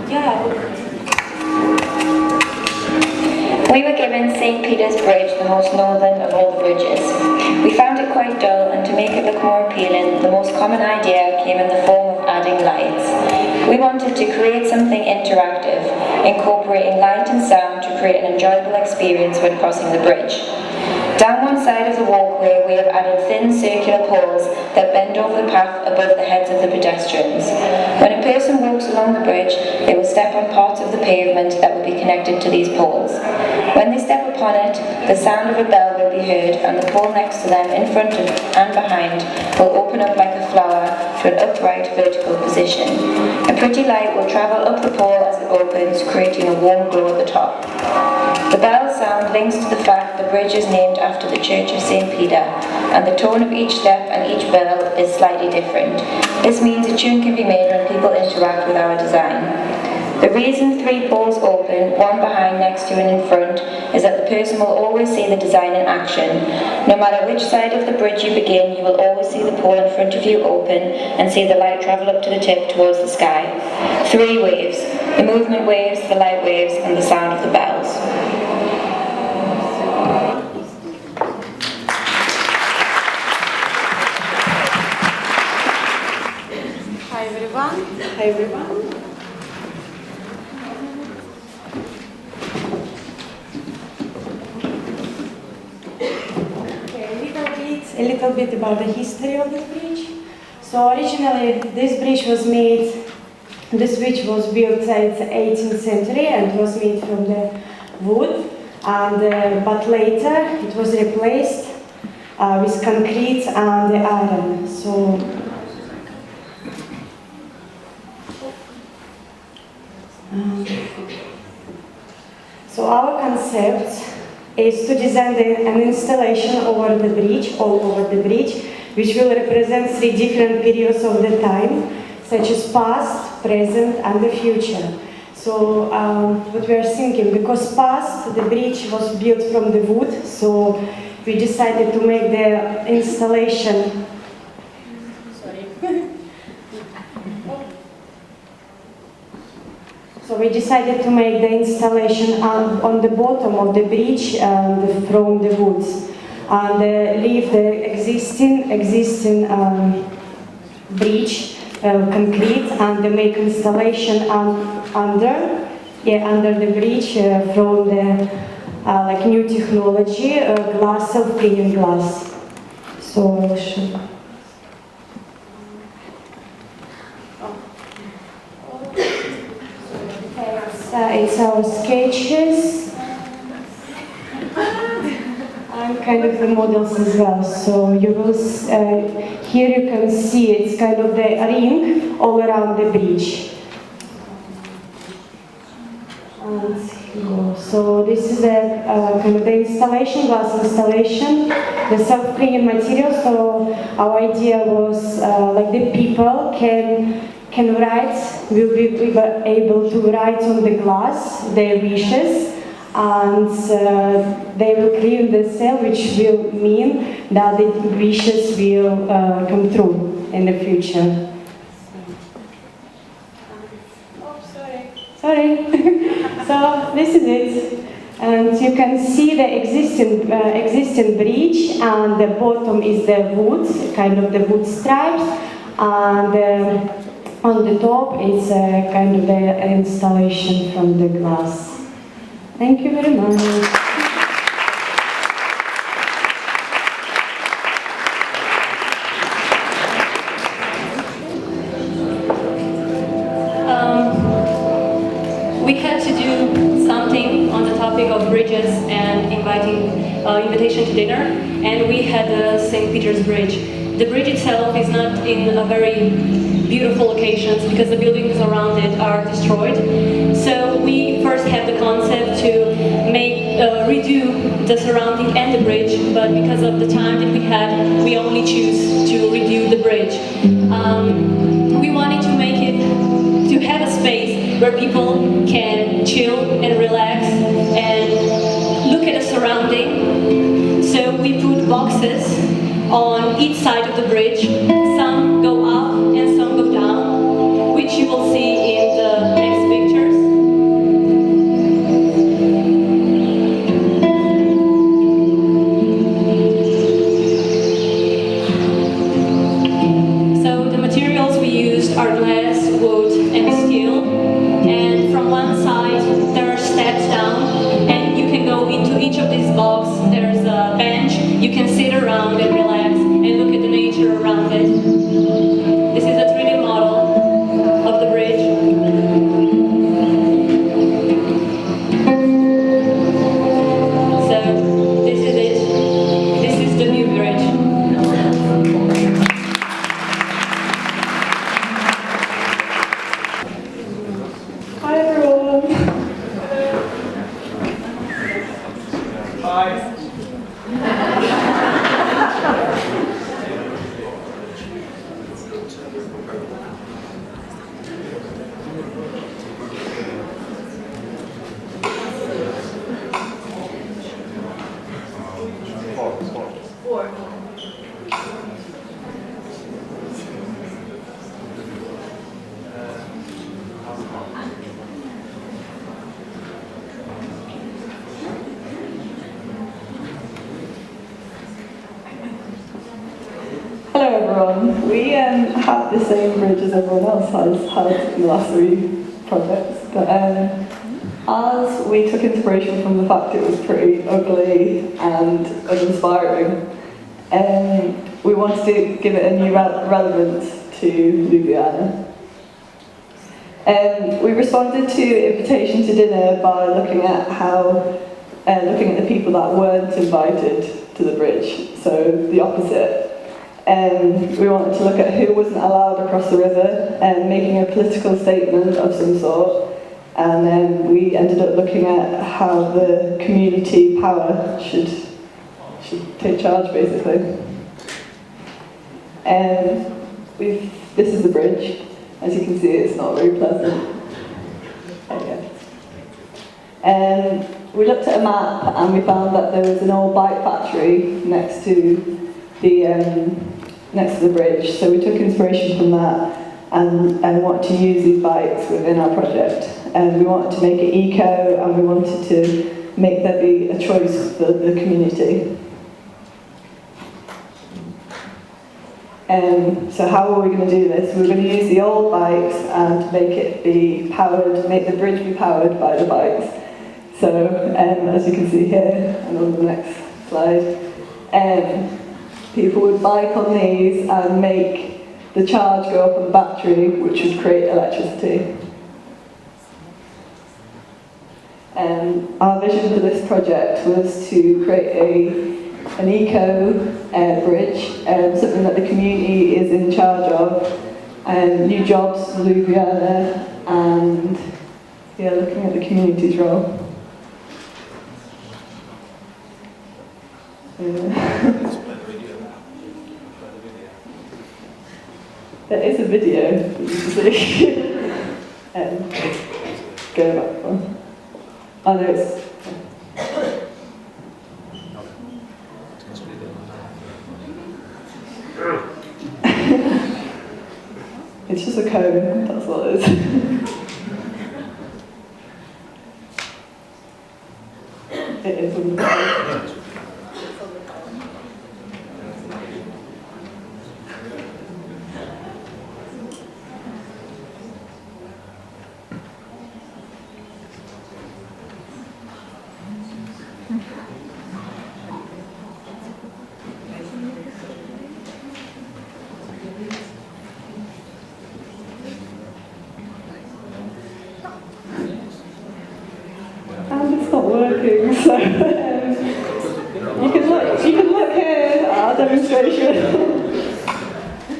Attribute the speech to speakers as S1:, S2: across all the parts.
S1: We were given St. Peter's Bridge, the most northern of all the bridges. We found it quite dull, and to make it look more appealing, the most common idea came in the form of adding lights. We wanted to create something interactive, incorporating light and sound to create an enjoyable experience when crossing the bridge. Down one side of the walkway, we have added thin circular poles that bend over the path above the heads of the pedestrians. When a person walks along the bridge, they will step on parts of the pavement that will be connected to these poles. When they step upon it, the sound of a bell will be heard, and the pole next to them, in front of and behind, will open up like a flower to an upright vertical position. A pretty light will travel up the pole as it opens, creating a warm glow at the top. The bell sound links to the fact the bridge is named after the Church of St. Peter, and the tone of each step and each bell is slightly different. This means a tune can be made when people interact with our design. The reason 3 poles open, one behind, next to and in front, is that the person will always see the design in action. No matter which side of the bridge you begin, you will always see the pole in front of you open and see the light travel up to the tip towards the sky. 3 waves: the movement waves, the light waves, and the sound of the bells.
S2: Hi everyone.
S3: Hi everyone. A little bit about the history of this bridge. So originally this bridge was built in the 18th century and was made from the wood, and but later it was replaced with concrete and iron. So our concept is to design an installation over the bridge, all over the bridge, which will represent 3 different periods of the time, such as past, present, and the future. So what we are thinking, because past, the bridge was built from the wood, so we decided to make the installation. So we decided to make the installation on the bottom of the bridge from the woods, and leave the existing bridge concrete, and make installation under the bridge from the like new technology, glass, self-cleaning glass. So I will show. It's our sketches and kind of the models as well. So you will here you can see it's kind of the ring all around the bridge. And so this is a kind of the installation, glass installation, the self-cleaning material. So our idea was like the people can write, will be able to write on the glass their wishes, and they will clean the cell, which will mean that the wishes will come true in the future. Oh, sorry. So this is it. And you can see the existing bridge, and the bottom is the wood, kind of the wood stripes, and on the top is kind of the installation from the glass. Thank you very much.
S4: We had to do something on the topic of bridges and invitation to dinner, and we had the St. Peter's Bridge. The bridge itself is not in a very beautiful locations because the buildings around it are destroyed. So we first had the concept to redo the surrounding and the bridge, but because of the time that we had, we only choose to redo the bridge. We wanted to make it, to have a space where people can chill and relax and look at the surrounding. So we put boxes on each side of the bridge. Some go up and some go down, which you will see in the next picture. are glass, wood and steel. And from one side there are steps down, and you can go into each of these blocks. There's a bench, you can sit around and relax and look at the nature around it. This is a 3D model of the bridge. So this is it. This is the new bridge.
S5: Hi everyone.
S6: Hi.
S5: Hello everyone. We have the same bridge as everyone else has had in the last 3 projects, but as we took inspiration from the fact it was pretty ugly and uninspiring, we wanted to give it a new relevance to Ljubljana. We responded to invitation to dinner by looking at the people that weren't invited to the bridge, so the opposite. We wanted to look at who wasn't allowed across the river and making a political statement of some sort, and then we ended up looking at how the community power should take charge, basically. This is the bridge. As you can see, it's not very pleasant. We looked at a map and we found that there was an old bike factory next to the bridge, so we took inspiration from that and wanted to use these bikes within our project. And we wanted to make it eco, and we wanted to make there be a choice for the community. So how are we going to do this? We're going to use the old bikes and make the bridge be powered by the bikes. So as you can see here, and on the next slide, people would bike on these and make the charge go up on the battery, which would create electricity. Our vision for this project was to create an eco bridge, something that the community is in charge of, new jobs for Ljubljana, and looking at the community's role. There is a video that you can see. Go back one. Oh no, it's just a cone, that's what it is. It is on the cone. And it's not working, so you can look here at our demonstration.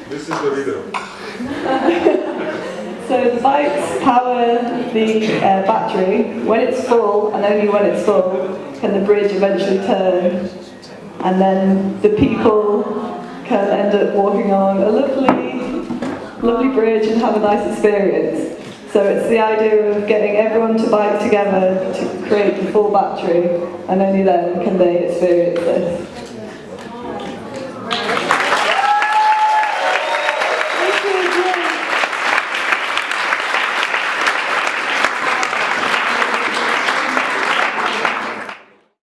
S6: This is the video.
S5: So the bikes power the battery. When it's full, and only when it's full, can the bridge eventually turn, and then the people can end up walking on a lovely bridge and have a nice experience. So it's the idea of getting everyone to bike together to create the full battery, and only then can they experience this.